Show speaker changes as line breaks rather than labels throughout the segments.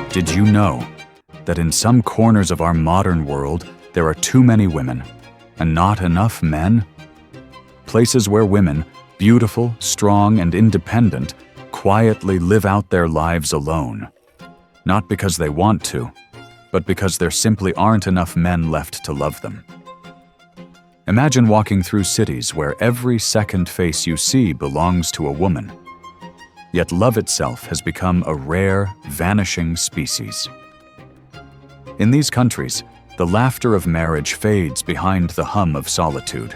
Did you know that in some corners of our modern world there are too many women and not enough men? Places where women, beautiful, strong, and independent, quietly live out their lives alone. Not because they want to, but because there simply aren't enough men left to love them. Imagine walking through cities where every second face you see belongs to a woman. Yet love itself has become a rare, vanishing species. In these countries, the laughter of marriage fades behind the hum of solitude.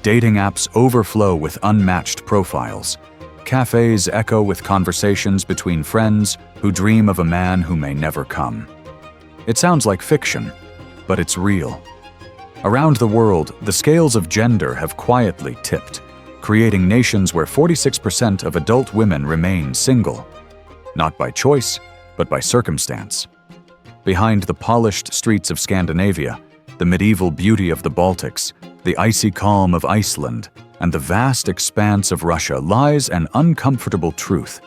Dating apps overflow with unmatched profiles. Cafes echo with conversations between friends who dream of a man who may never come. It sounds like fiction, but it's real. Around the world, the scales of gender have quietly tipped, creating nations where 46% of adult women remain single. Not by choice, but by circumstance. Behind the polished streets of Scandinavia, the medieval beauty of the Baltics, the icy calm of Iceland, and the vast expanse of Russia lies an uncomfortable truth.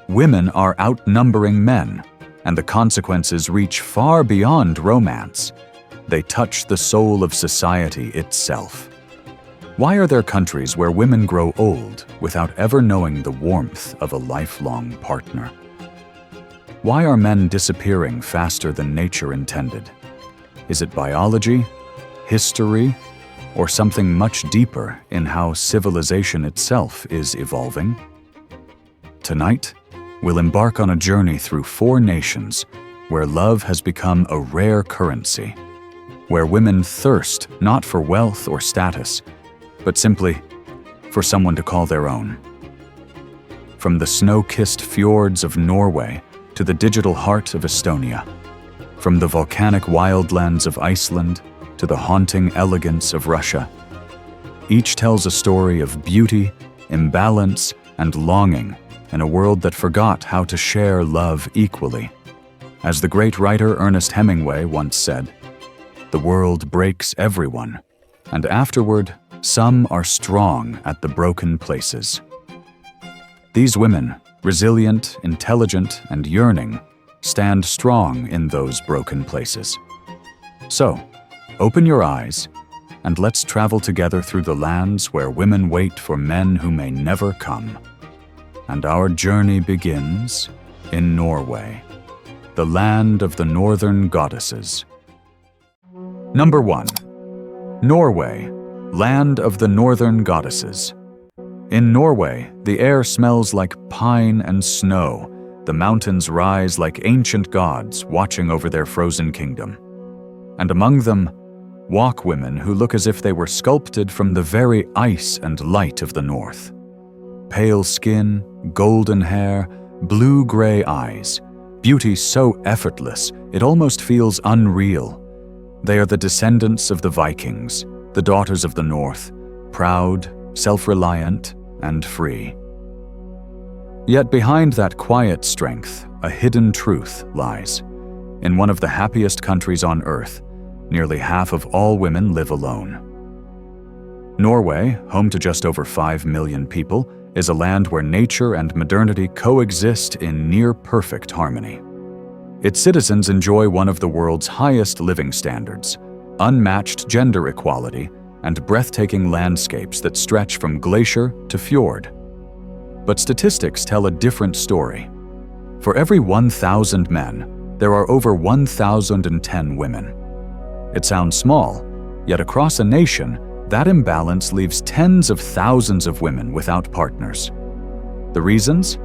Women are outnumbering men, and the consequences reach far beyond romance. They touch the soul of society itself. Why are there countries where women grow old without ever knowing the warmth of a lifelong partner? Why are men disappearing faster than nature intended? Is it biology, history, or something much deeper in how civilization itself is evolving? Tonight, we'll embark on a journey through 4 nations where love has become a rare currency, where women thirst not for wealth or status, but simply for someone to call their own. From the snow-kissed fjords of Norway to the digital heart of Estonia, from the volcanic wildlands of Iceland to the haunting elegance of Russia, each tells a story of beauty, imbalance, and longing in a world that forgot how to share love equally. As the great writer Ernest Hemingway once said, "The world breaks everyone, and afterward, some are strong at the broken places." These women, resilient, intelligent, and yearning, stand strong in those broken places. So, open your eyes, and let's travel together through the lands where women wait for men who may never come. And our journey begins in Norway, the land of the northern goddesses. Number 1. Norway, land of the northern goddesses. In Norway, the air smells like pine and snow. The mountains rise like ancient gods watching over their frozen kingdom. And among them, walk women who look as if they were sculpted from the very ice and light of the north. Pale skin, golden hair, blue-gray eyes, beauty so effortless it almost feels unreal. They are the descendants of the Vikings, the daughters of the north, proud, self-reliant, and free. Yet behind that quiet strength, a hidden truth lies. In one of the happiest countries on earth, nearly half of all women live alone. Norway, home to just over 5 million people, is a land where nature and modernity coexist in near-perfect harmony. Its citizens enjoy one of the world's highest living standards, unmatched gender equality, and breathtaking landscapes that stretch from glacier to fjord. But statistics tell a different story. For every 1,000 men, there are over 1,010 women. It sounds small, yet across a nation, that imbalance leaves tens of thousands of women without partners. The reasons?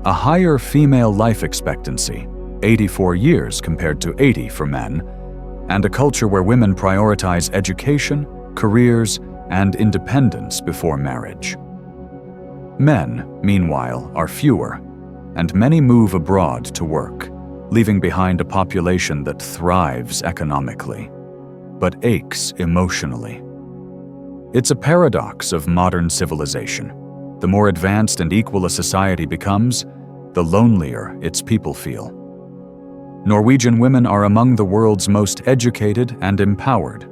A higher female life expectancy, 84 years compared to 80 for men, and a culture where women prioritize education, careers, and independence before marriage. Men, meanwhile, are fewer, and many move abroad to work, leaving behind a population that thrives economically, but aches emotionally. It's a paradox of modern civilization. The more advanced and equal a society becomes, the lonelier its people feel. Norwegian women are among the world's most educated and empowered.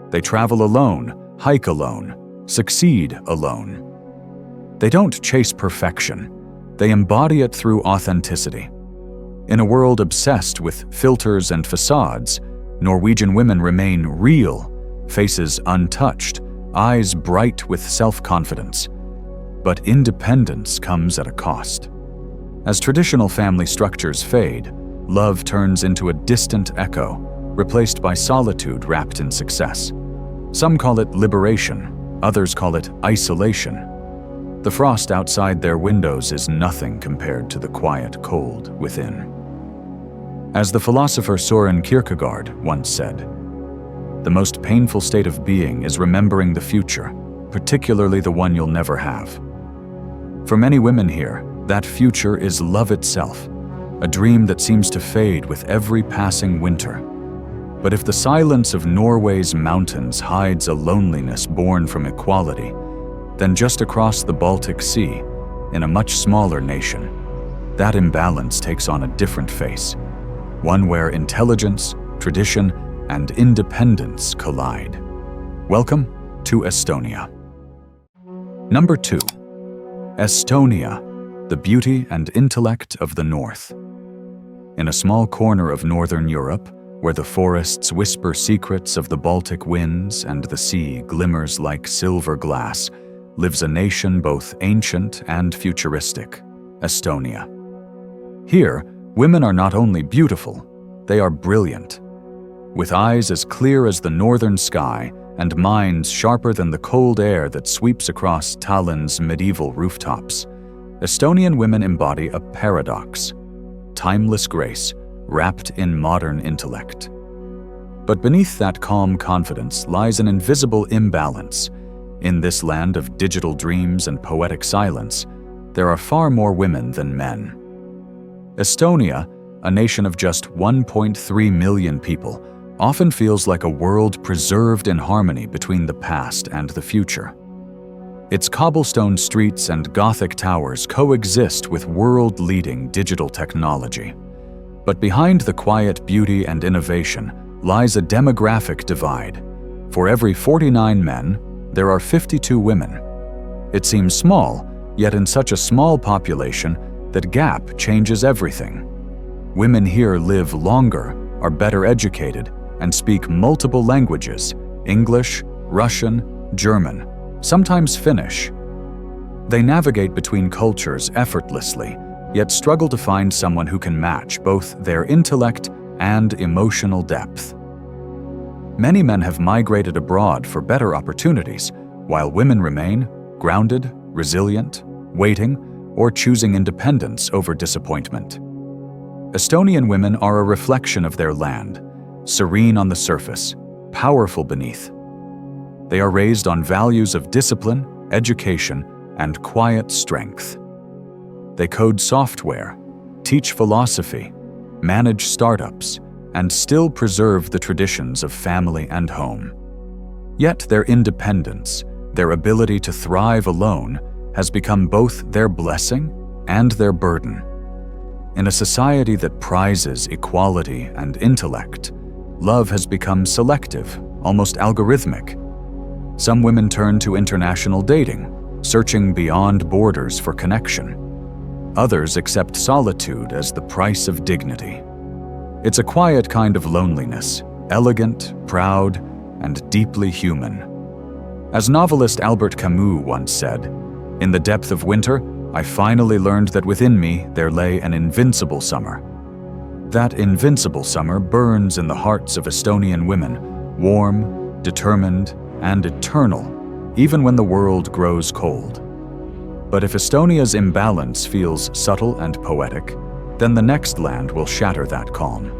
They travel alone, hike alone, succeed alone. They don't chase perfection. They embody it through authenticity. In a world obsessed with filters and facades, Norwegian women remain real, faces untouched, eyes bright with self-confidence. But independence comes at a cost. As traditional family structures fade, love turns into a distant echo, replaced by solitude wrapped in success. Some call it liberation, others call it isolation. The frost outside their windows is nothing compared to the quiet cold within. As the philosopher Søren Kierkegaard once said, "The most painful state of being is remembering the future, particularly the one you'll never have." For many women here, that future is love itself, a dream that seems to fade with every passing winter. But if the silence of Norway's mountains hides a loneliness born from equality, then just across the Baltic Sea, in a much smaller nation, that imbalance takes on a different face, one where intelligence, tradition, and independence collide. Welcome to Estonia. Number 2. Estonia, the beauty and intellect of the North. In a small corner of northern Europe, where the forests whisper secrets of the Baltic winds and the sea glimmers like silver glass, lives a nation both ancient and futuristic, Estonia. Here, women are not only beautiful, they are brilliant. With eyes as clear as the northern sky and minds sharper than the cold air that sweeps across Tallinn's medieval rooftops, Estonian women embody a paradox: timeless grace wrapped in modern intellect. But beneath that calm confidence lies an invisible imbalance. In this land of digital dreams and poetic silence, there are far more women than men. Estonia, a nation of just 1.3 million people, often feels like a world preserved in harmony between the past and the future. Its cobblestone streets and Gothic towers coexist with world-leading digital technology. But behind the quiet beauty and innovation lies a demographic divide. For every 49 men, there are 52 women. It seems small, yet in such a small population, that gap changes everything. Women here live longer, are better educated, and speak multiple languages: English, Russian, German, sometimes Finnish. They navigate between cultures effortlessly, yet struggle to find someone who can match both their intellect and emotional depth. Many men have migrated abroad for better opportunities, while women remain grounded, resilient, waiting, or choosing independence over disappointment. Estonian women are a reflection of their land, serene on the surface, powerful beneath. They are raised on values of discipline, education, and quiet strength. They code software, teach philosophy, manage startups, and still preserve the traditions of family and home. Yet their independence, their ability to thrive alone, has become both their blessing and their burden. In a society that prizes equality and intellect, love has become selective, almost algorithmic. Some women turn to international dating, searching beyond borders for connection. Others accept solitude as the price of dignity. It's a quiet kind of loneliness, elegant, proud, and deeply human. As novelist Albert Camus once said, "In the depth of winter, I finally learned that within me there lay an invincible summer." That invincible summer burns in the hearts of Estonian women, warm, determined, and eternal, even when the world grows cold. But if Estonia's imbalance feels subtle and poetic, then the next land will shatter that calm.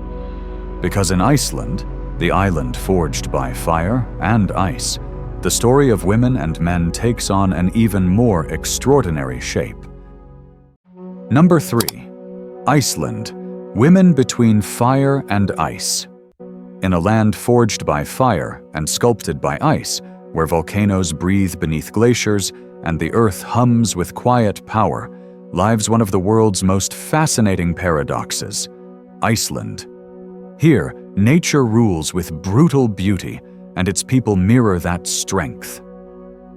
Because in Iceland, the island forged by fire and ice, the story of women and men takes on an even more extraordinary shape. Number 3. Iceland, women between fire and ice. In a land forged by fire and sculpted by ice, where volcanoes breathe beneath glaciers and the earth hums with quiet power, lives one of the world's most fascinating paradoxes: Iceland. Here, nature rules with brutal beauty, and its people mirror that strength.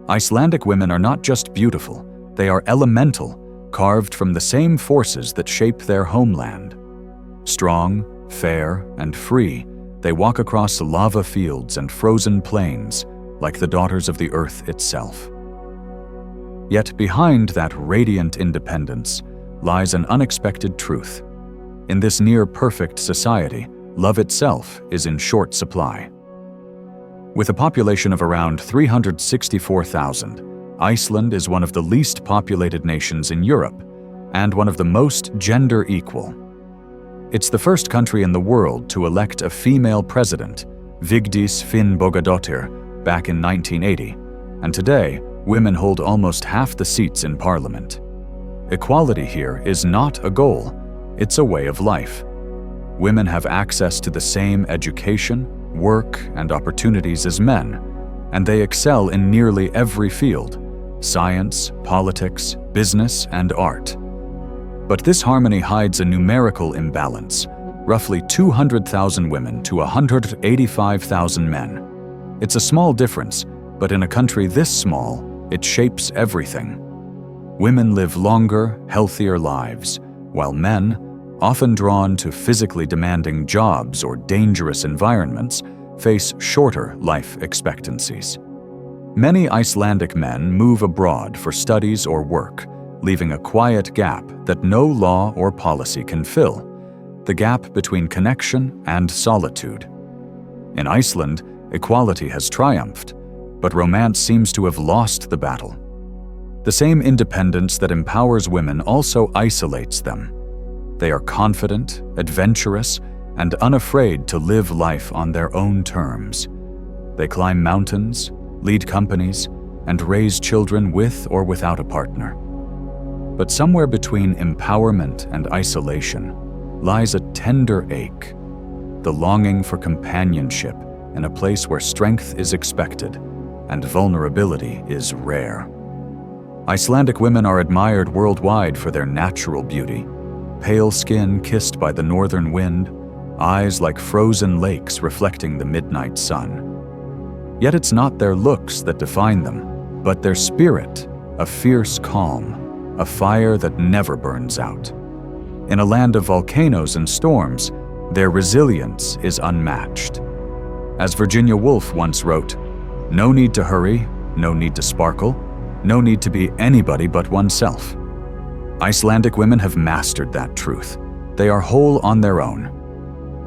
Icelandic women are not just beautiful, they are elemental, carved from the same forces that shape their homeland. Strong, fair, and free, they walk across lava fields and frozen plains like the daughters of the earth itself. Yet behind that radiant independence lies an unexpected truth. In this near-perfect society, love itself is in short supply. With a population of around 364,000, Iceland is one of the least populated nations in Europe and one of the most gender equal. It's the first country in the world to elect a female president, Vigdís Finnbogadóttir, back in 1980, and today, women hold almost half the seats in parliament. Equality here is not a goal, it's a way of life. Women have access to the same education, work, and opportunities as men, and they excel in nearly every field: science, politics, business, and art. But this harmony hides a numerical imbalance, roughly 200,000 women to 185,000 men. It's a small difference, but in a country this small, it shapes everything. Women live longer, healthier lives, while men, often drawn to physically demanding jobs or dangerous environments, face shorter life expectancies. Many Icelandic men move abroad for studies or work, leaving a quiet gap that no law or policy can fill, the gap between connection and solitude. In Iceland, equality has triumphed, but romance seems to have lost the battle. The same independence that empowers women also isolates them. They are confident, adventurous, and unafraid to live life on their own terms. They climb mountains, lead companies, and raise children with or without a partner. But somewhere between empowerment and isolation lies a tender ache, the longing for companionship in a place where strength is expected and vulnerability is rare. Icelandic women are admired worldwide for their natural beauty: pale skin kissed by the northern wind, eyes like frozen lakes reflecting the midnight sun. Yet it's not their looks that define them, but their spirit, a fierce calm, a fire that never burns out. In a land of volcanoes and storms, their resilience is unmatched. As Virginia Woolf once wrote, "No need to hurry, no need to sparkle, no need to be anybody but oneself." Icelandic women have mastered that truth. They are whole on their own.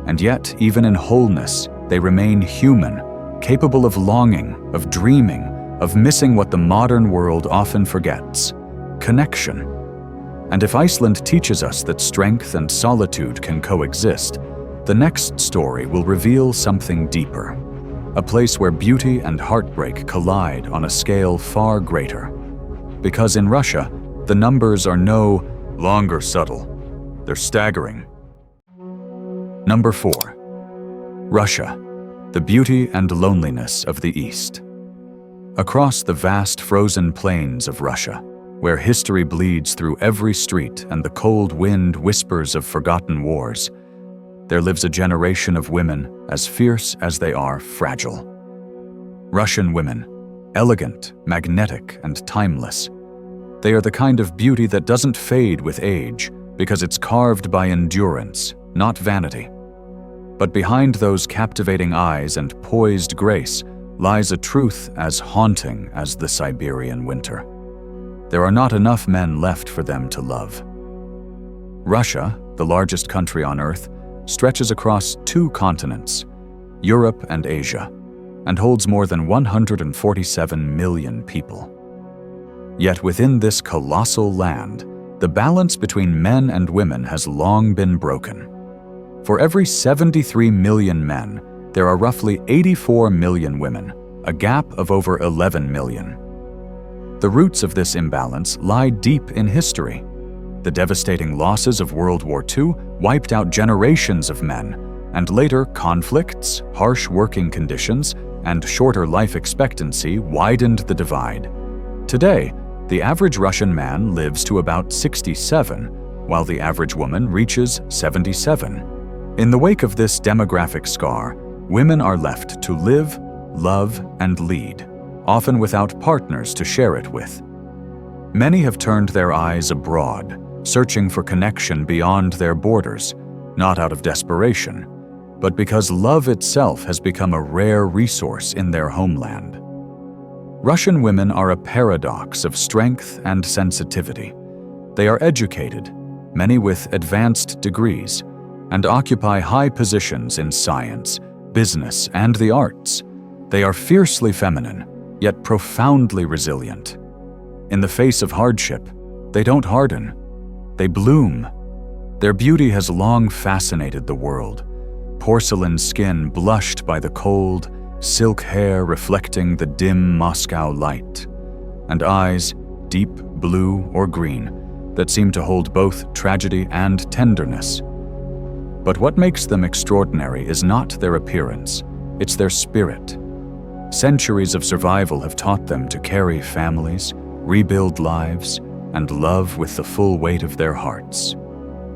And yet, even in wholeness, they remain human, capable of longing, of dreaming, of missing what the modern world often forgets: connection. And if Iceland teaches us that strength and solitude can coexist, the next story will reveal something deeper. A place where beauty and heartbreak collide on a scale far greater. Because in Russia, the numbers are no longer subtle. They're staggering. Number 4. Russia, the beauty and loneliness of the East. Across the vast frozen plains of Russia, where history bleeds through every street and the cold wind whispers of forgotten wars, there lives a generation of women as fierce as they are fragile. Russian women, elegant, magnetic, and timeless. They are the kind of beauty that doesn't fade with age because it's carved by endurance, not vanity. But behind those captivating eyes and poised grace lies a truth as haunting as the Siberian winter. There are not enough men left for them to love. Russia, the largest country on Earth, stretches across 2 continents, Europe and Asia, and holds more than 147 million people. Yet within this colossal land, the balance between men and women has long been broken. For every 73 million men, there are roughly 84 million women, a gap of over 11 million. The roots of this imbalance lie deep in history. The devastating losses of World War II wiped out generations of men, and later conflicts, harsh working conditions, and shorter life expectancy widened the divide. Today, the average Russian man lives to about 67, while the average woman reaches 77. In the wake of this demographic scar, women are left to live, love, and lead, often without partners to share it with. Many have turned their eyes abroad, searching for connection beyond their borders, not out of desperation, but because love itself has become a rare resource in their homeland. Russian women are a paradox of strength and sensitivity. They are educated, many with advanced degrees, and occupy high positions in science, business, and the arts. They are fiercely feminine, yet profoundly resilient. In the face of hardship, they don't harden. They bloom. Their beauty has long fascinated the world. Porcelain skin blushed by the cold, silk hair reflecting the dim Moscow light, and eyes, deep blue or green, that seem to hold both tragedy and tenderness. But what makes them extraordinary is not their appearance, it's their spirit. Centuries of survival have taught them to carry families, rebuild lives, and love with the full weight of their hearts.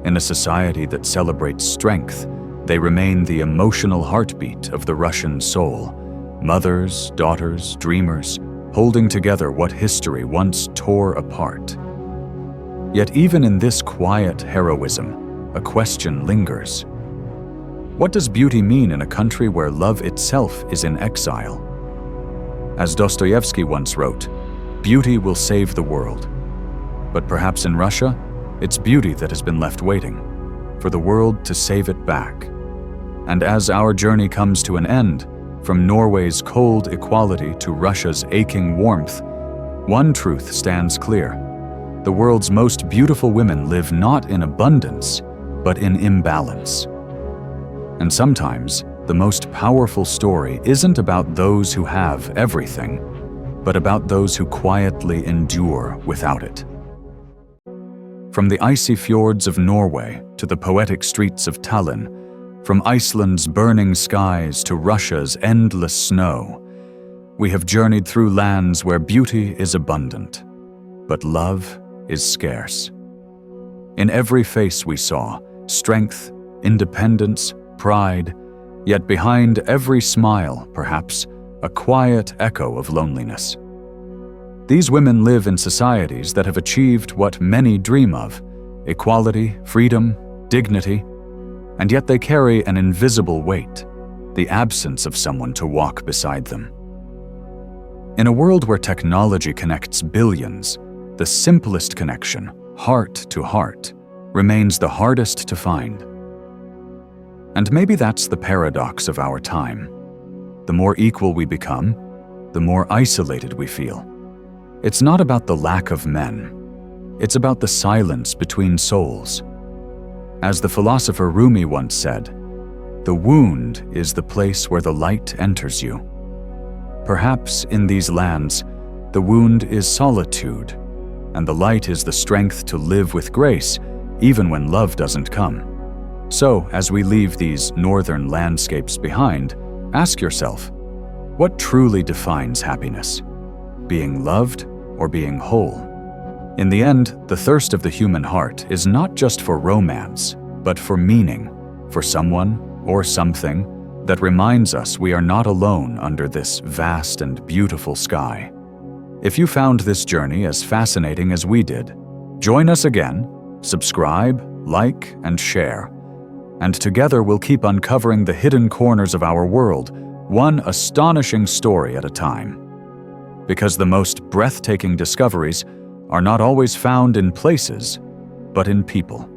In a society that celebrates strength, they remain the emotional heartbeat of the Russian soul. Mothers, daughters, dreamers, holding together what history once tore apart. Yet even in this quiet heroism, a question lingers. What does beauty mean in a country where love itself is in exile? As Dostoevsky once wrote, "Beauty will save the world." But perhaps in Russia, it's beauty that has been left waiting, for the world to save it back. And as our journey comes to an end, from Norway's cold equality to Russia's aching warmth, one truth stands clear. The world's most beautiful women live not in abundance, but in imbalance. And sometimes, the most powerful story isn't about those who have everything, but about those who quietly endure without it. From the icy fjords of Norway to the poetic streets of Tallinn, from Iceland's burning skies to Russia's endless snow, we have journeyed through lands where beauty is abundant, but love is scarce. In every face we saw strength, independence, pride, yet behind every smile, perhaps, a quiet echo of loneliness. These women live in societies that have achieved what many dream of: equality, freedom, dignity, and yet they carry an invisible weight, the absence of someone to walk beside them. In a world where technology connects billions, the simplest connection, heart to heart, remains the hardest to find. And maybe that's the paradox of our time. The more equal we become, the more isolated we feel. It's not about the lack of men. It's about the silence between souls. As the philosopher Rumi once said, "The wound is the place where the light enters you." Perhaps in these lands, the wound is solitude, and the light is the strength to live with grace, even when love doesn't come. So, as we leave these northern landscapes behind, ask yourself, what truly defines happiness? Being loved or being whole? In the end, the thirst of the human heart is not just for romance, but for meaning, for someone or something that reminds us we are not alone under this vast and beautiful sky. If you found this journey as fascinating as we did, join us again, subscribe, like, and share. And together we'll keep uncovering the hidden corners of our world, one astonishing story at a time. Because the most breathtaking discoveries are not always found in places, but in people.